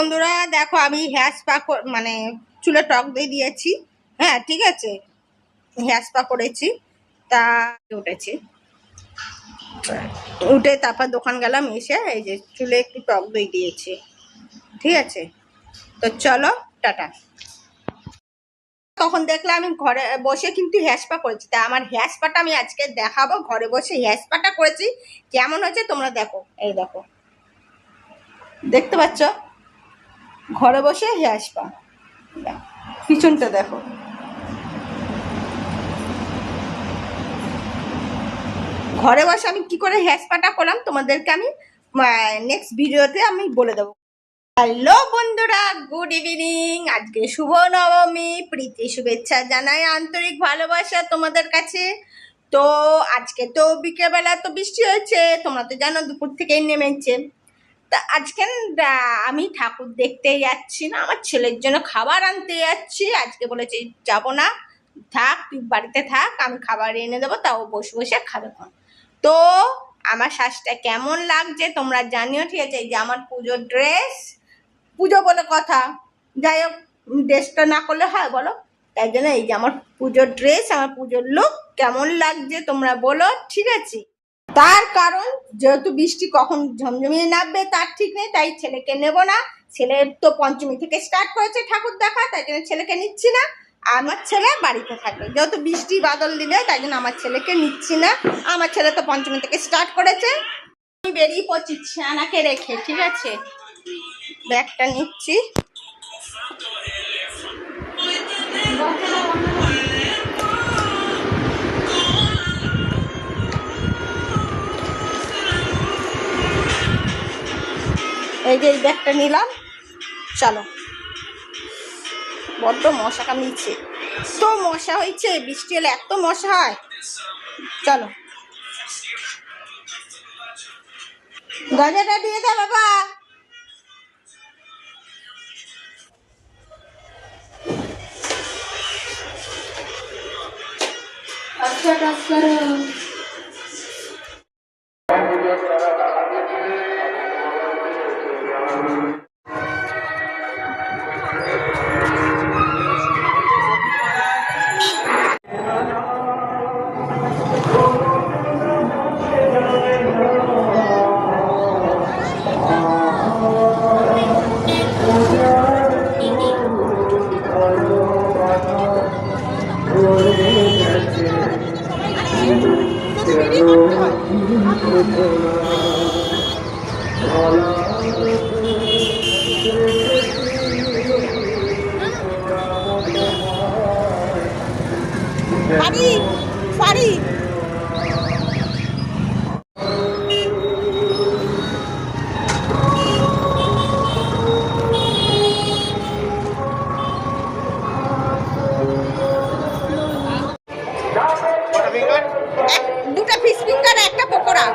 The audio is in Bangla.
বন্ধুরা দেখো, আমি হেয়ার স্পা মানে চুলে টক দিয়ে দিয়েছি। হ্যাঁ ঠিক আছে, হেয়ার স্পা করেছি, তা উঠেছি, উঠে তারপর দোকান গেলাম, এসে এই যে চুলে একটু টক দই দিয়েছি। ঠিক আছে, তো চলো টাটা। তখন দেখলাম আমি ঘরে বসে কিন্তু হেয়ার স্পা করেছি, তা আমার হেয়ার স্পাটা আমি আজকে দেখাবো। ঘরে বসে হেয়ার স্পাটা করেছি, কেমন হয়েছে তোমরা দেখো। এই দেখো, দেখতে পাচ্ছ, ঘরে বসে হেয়ার স্পা, পিছনটা দেখো। ঘরে বসে আমি কি করে হেয়ার স্পাটা করলাম তোমাদেরকে আমি নেক্সট ভিডিওতে আমি বলে দেবো। হ্যালো বন্ধুরা, গুড ইভিনিং। আজকে শুভ নবমী, প্রীতি শুভেচ্ছা জানাই, আন্তরিক ভালোবাসা তোমাদের কাছে। তো আজকে তো বিকেলবেলা তো বৃষ্টি হয়েছে, তোমরা তো জানো দুপুর থেকেই নেমেছে। তা আজকে আমি ঠাকুর দেখতে যাচ্ছি না, আমার ছেলের জন্য খাবার আনতে যাচ্ছি। আজকে বলেছি যাবো না, থাক তুই বাড়িতে থাক, আমি খাবার এনে দেবো, তাও বসে বসে খাবে। তো আমার শ্বাসটা কেমন লাগছে তোমরা জানিও। ঠিক আছে, এই যে আমার পুজোর ড্রেস, পুজো বলে কথা, যাই হোক ড্রেসটা না করলে হয় বলো, তাই জন্য এই যে আমার পুজোর ড্রেস, আমার পুজোর লুক কেমন লাগছে তোমরা বলো। ঠিক আছে, তার কারণ যেহেতু বৃষ্টি কখন ঝমঝমিয়ে নামবে তার ঠিক নেই, তাই ছেলেকে নেব না। ছেলের তো পঞ্চমী থেকে স্টার্ট করেছে ঠাকুর দেখা, তাই জন্য ছেলেকে নিচ্ছি না। আমার ছেলে বাড়িতে থাকে, যেহেতু বৃষ্টি বাদল দিলে তাই জন্য আমার ছেলেকে নিচ্ছি না। আমার ছেলে তো পঞ্চমী থেকে স্টার্ট করেছে। আমি বেরিয়ে পড়ছি ছানাকে রেখে। ঠিক আছে, ব্যাগটা নিচ্ছি। এই যে এই ব্যাগটা নিলাম, চলো। বড্ড মশা কামড়িয়েছে, তো মশা হয়েছে, বৃষ্টি হলে এত মশা হয়। চলো, গজাটা দিয়ে দে বাবা। আচ্ছা ডাক্তার, সারি দুটা ফিশ ফিঙ্গার, একটা পকোড়া।